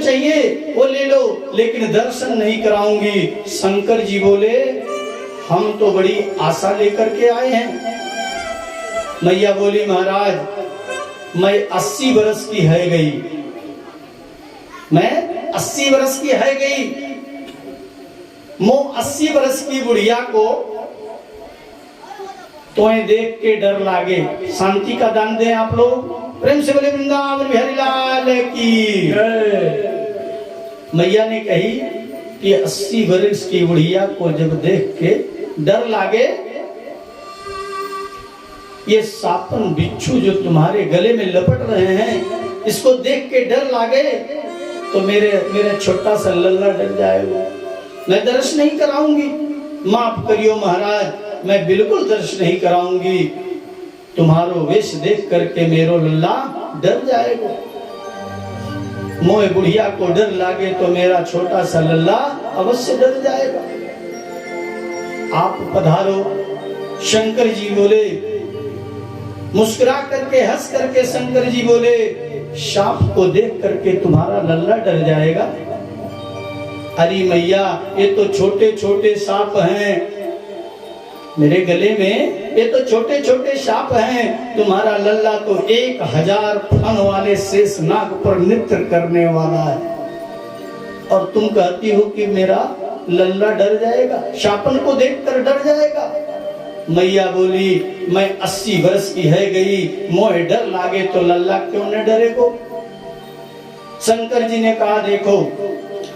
चाहिए वो ले लो, लेकिन दर्शन नहीं कराऊंगी। शंकर जी बोले हम तो बड़ी आशा लेकर के आए हैं। मैया बोली महाराज मैं 80 वर्ष की है गई, मैं 80 वर्ष की है गई, मो 80 वर्ष की बुढ़िया को तोए देख के डर लागे। शांति का दान दें आप लोग, प्रेम से बोले वृंदावन बिहारी लाल की। मैया ने कही कि 80 वर्ष की बुढ़िया को जब देख के डर लागे, ये सापन बिच्छू जो तुम्हारे गले में लपट रहे हैं इसको देख के डर लागे तो मेरा छोटा सा लल्ला डर जाएगा, मैं दर्श नहीं कराऊंगी। माफ करियो महाराज, मैं बिल्कुल दर्श नहीं कराऊंगी, तुम्हारो वेश देख करके मेरो लल्ला डर जाएगा। मोए बुढ़िया को डर लागे तो मेरा छोटा सा लल्ला अवश्य डर जाएगा। आप पधारो। शंकर जी बोले, मुस्कुरा करके हंस करके शंकर जी बोले सांप को देख करके तुम्हारा लल्ला डर जाएगा। अरे मैया ये तो छोटे छोटे सांप हैं मेरे गले में, ये तो छोटे छोटे सांप हैं, तुम्हारा लल्ला तो 1000 फन वाले शेष नाग पर नृत्य करने वाला है और तुम कहती हो कि मेरा लल्ला डर जाएगा, शापन को देखकर डर जाएगा। मैया बोली मैं 80 वर्ष की है गई, मोहे डर लागे तो लल्ला क्यों न डरेगो। शंकर जी ने कहा देखो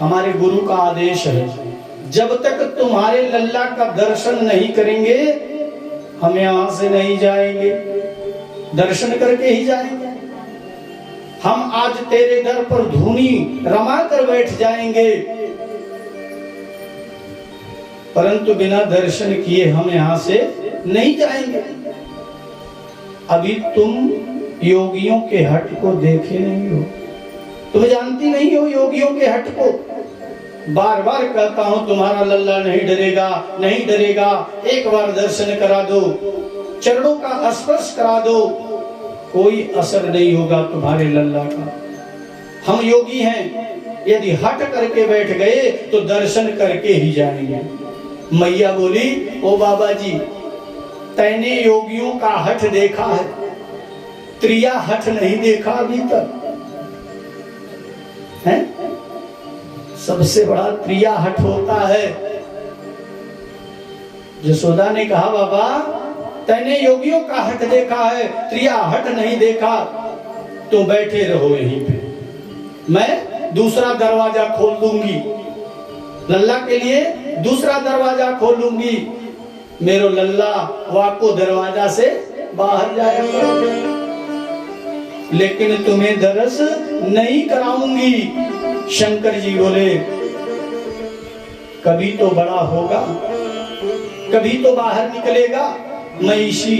हमारे गुरु का आदेश है, जब तक तुम्हारे लल्ला का दर्शन नहीं करेंगे हम यहां से नहीं जाएंगे, दर्शन करके ही जाएंगे। हम आज तेरे दर पर धूनी रमा कर बैठ जाएंगे, परंतु बिना दर्शन किए हम यहां से नहीं जाएंगे। अभी तुम योगियों के हट को देखे नहीं हो, तुम जानती नहीं हो योगियों के हट को। बार बार कहता हूं तुम्हारा लल्ला नहीं डरेगा, नहीं डरेगा, एक बार दर्शन करा दो, चरणों का स्पर्श करा दो, कोई असर नहीं होगा तुम्हारे लल्ला का। हम योगी हैं, यदि हट करके बैठ गए तो दर्शन करके ही जाएंगे। मैया बोली ओ बाबा जी तैने योगियों का हठ देखा है, त्रिया हठ नहीं देखा अभी तक है। सबसे बड़ा त्रिया हठ होता है। यशोदा ने कहा बाबा तैने योगियों का हठ देखा है, त्रिया हठ नहीं देखा, तो बैठे रहो यहीं पे, मैं दूसरा दरवाजा खोल दूंगी, लल्ला के लिए दूसरा दरवाजा खोलूंगी, मेरो लल्ला वाको दरवाजा से बाहर जाएगा, लेकिन तुम्हें दर्श नहीं कराऊंगी। शंकर जी बोले कभी तो बड़ा होगा, कभी तो बाहर निकलेगा, मैं इसी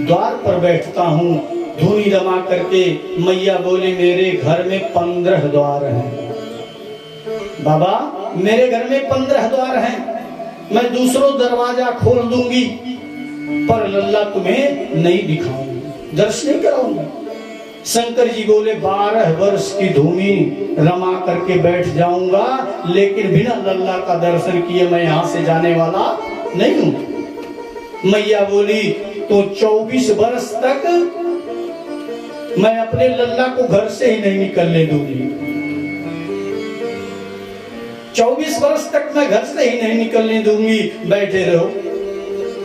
द्वार पर बैठता हूँ धूनी रमा करके। मैया बोले मेरे घर में 15 द्वार हैं बाबा, मेरे घर में 15 द्वार हैं, मैं दूसरों दरवाजा खोल दूंगी, पर लल्ला तुम्हें नहीं दिखाऊंगी, दर्शन नहीं कराऊंगी। शंकर जी बोले 12 वर्ष की धूनी रमा करके बैठ जाऊंगा, लेकिन बिना लल्ला का दर्शन किए मैं यहां से जाने वाला नहीं हूं। मैया बोली तो 24 वर्ष तक मैं अपने लल्ला को घर से ही नहीं निकलने दूंगी, 24 वर्ष तक मैं घर से ही नहीं निकलने दूंगी, बैठे रहो।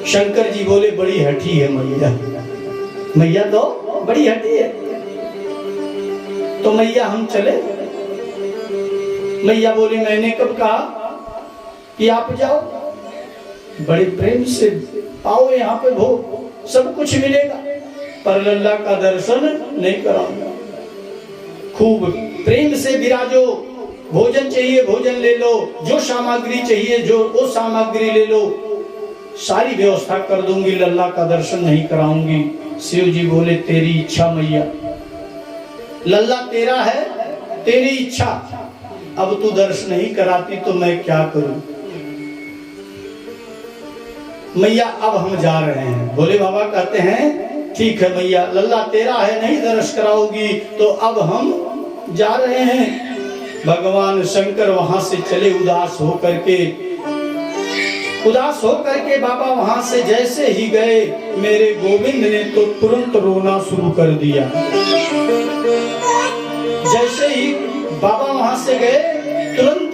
शंकर जी बोले बड़ी हठी है मैया, मैया तो बड़ी हठी है, तो मैया हम चले। मैया बोली मैंने कब कहा कि आप जाओ, बड़े प्रेम से आओ यहाँ पे भोग सब कुछ मिलेगा, पर लल्ला का दर्शन नहीं कराऊंगा। खूब प्रेम से विराजो, भोजन चाहिए भोजन ले लो, जो सामग्री चाहिए जो वो सामग्री ले लो, सारी व्यवस्था कर दूंगी, लल्ला का दर्शन नहीं कराऊंगी। शिव जी बोले तेरी इच्छा मैया, लल्ला तेरा है, तेरी इच्छा, अब तू दर्शन नहीं कराती तो मैं क्या करूं। मैया अब हम जा रहे हैं। भोले बाबा कहते हैं ठीक है मैया, लल्ला तेरा है, नहीं दर्श कराओगी तो अब हम जा रहे हैं। भगवान शंकर वहां से चले उदास होकर के बाबा वहां से जैसे ही गए, मेरे गोविंद ने तो तुरंत रोना शुरू कर दिया। जैसे ही बाबा वहां से गए, तुरंत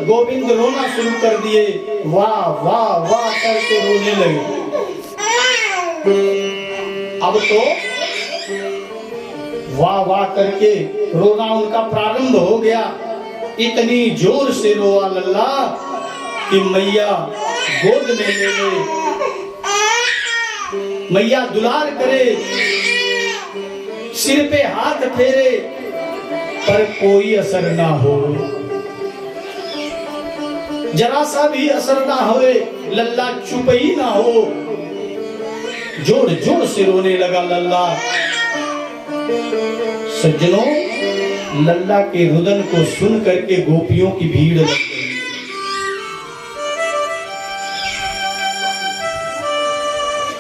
गोविंद रोना शुरू कर दिए, वाह वाह वाह करके रोने लगे। अब तो वाह वाह करके रोना उनका प्रारंभ हो गया। इतनी जोर से रोआ लल्ला कि मैया गोद में ले ले, मैया दुलार करे, सिर पे हाथ फेरे, पर कोई असर ना हो, जरा सा भी असर ना होए, लल्ला चुप ही ना हो। जोर जोर से रोने लगा लल्ला। सज्जनों, लल्ला के रुदन को सुन करके गोपियों की भीड़ लग गई।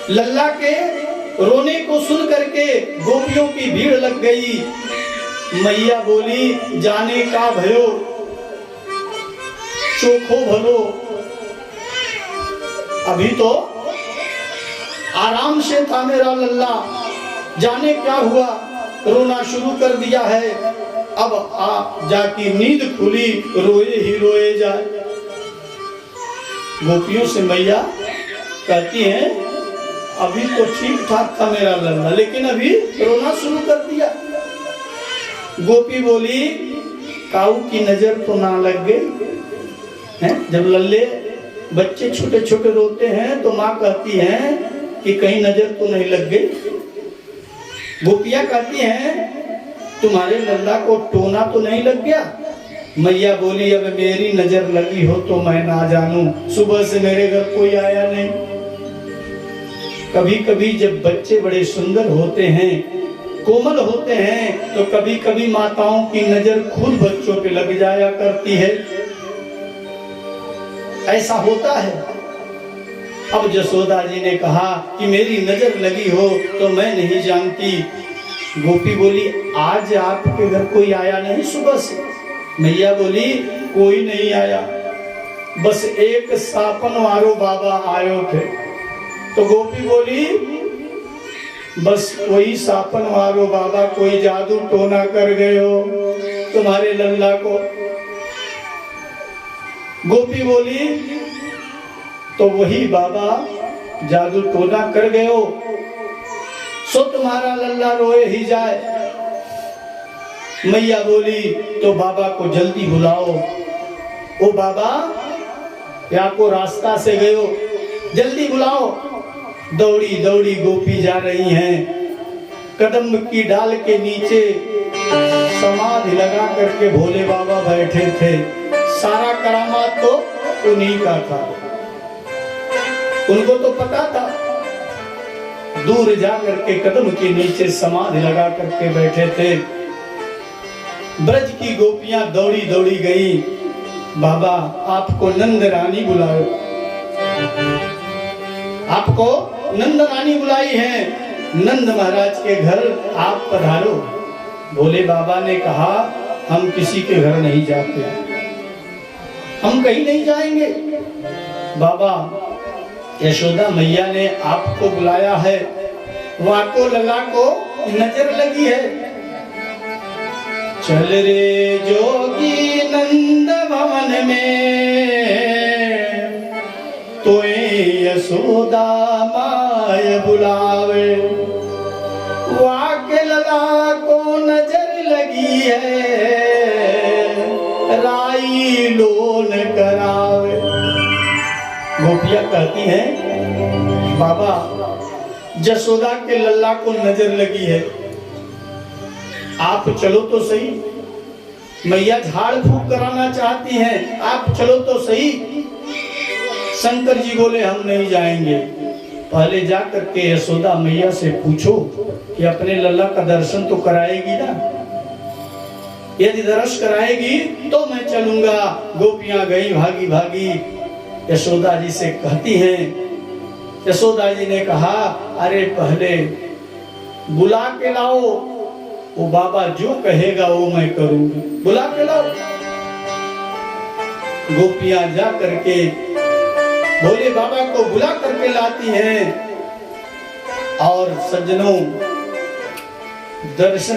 लल्ला के रोने को सुन करके गोपियों की भीड़ लग गई। मैया बोली, जाने का भयो चोखो भलो, अभी तो आराम से था मेरा लल्ला, जाने क्या हुआ, रोना शुरू कर दिया है। अब आ जाकी नींद खुली, रोए ही रोए जाए। गोपियों से मैया कहती हैं, अभी तो ठीक ठाक था मेरा लल्ला, लेकिन अभी रोना शुरू कर दिया। गोपी बोली, काऊ की नजर तो ना लग गई है? जब लल्ले बच्चे छोटे छोटे रोते हैं तो माँ कहती है कि कहीं नजर तो नहीं लग गई। गोपियां कहती हैं, तुम्हारे लल्ला को टोना तो नहीं लग गया? मैया बोली, अब मेरी नजर लगी हो तो मैं ना जानूं, सुबह से मेरे घर कोई आया नहीं। कभी कभी जब बच्चे बड़े सुंदर होते हैं, कोमल होते हैं, तो कभी कभी माताओं की नजर खुद बच्चों पे लग जाया करती है, ऐसा होता है। अब जसोदा जी ने कहा कि मेरी नजर लगी हो तो मैं नहीं जानती। गोपी बोली, आज आपके घर कोई आया नहीं सुबह से? मैया बोली, कोई नहीं आया, बस एक सापन वारो बाबा आयो थे। तो गोपी बोली, बस वही सापन वारो बाबा कोई जादू टोना कर गए हो तुम्हारे लल्ला को। गोपी बोली, तो वही बाबा जादू टोना कर गए हो, सो तुम्हारा लल्ला रोए ही जाए। मैया बोली, तो बाबा को जल्दी बुलाओ। ओ बाबा, या को रास्ता से गए हो, जल्दी बुलाओ। दौड़ी दौड़ी गोपी जा रही हैं। कदम की डाल के नीचे समाधि लगा करके भोले बाबा बैठे थे। सारा करामात तो उन्हीं का था, उनको तो पता था। दूर जा करके कदम के नीचे समाधि लगा करके बैठे थे। ब्रज की गोपियां दौड़ी दौड़ी गई, बाबा आपको नंद रानी बुलाओ, आपको नंद रानी बुलाई है, नंद महाराज के घर आप पधारो। भोले बाबा ने कहा, हम किसी के घर नहीं जाते, हम कहीं नहीं जाएंगे। बाबा, यशोदा मैया ने आपको बुलाया है, वाको लला को नजर लगी है। चल रे जोगी नंद भवन में, तो यशोदा माय बुलावे। वाके लला को नजर लगी है, राई लोन करावे। गोपियां कहती हैं, बाबा जसोदा के लल्ला को नजर लगी है, आप चलो तो सही। मैया झाड़ फूक कराना चाहती हैं, आप चलो तो सही। शंकर जी बोले, हम नहीं जाएंगे। पहले जा करके यशोदा मैया से पूछो कि अपने लल्ला का दर्शन तो कराएगी ना, यदि दर्शन कराएगी तो मैं चलूंगा। गोपियां गई भागी भागी, यशोदा जी से कहती हैं। यशोदा जी ने कहा, अरे पहले बुला के लाओ, वो बाबा जो कहेगा वो मैं करूंगी, बुला के लाओ। गोपियां जा करके भोले बाबा को बुला करके लाती हैं। और सज्जनों, दर्शन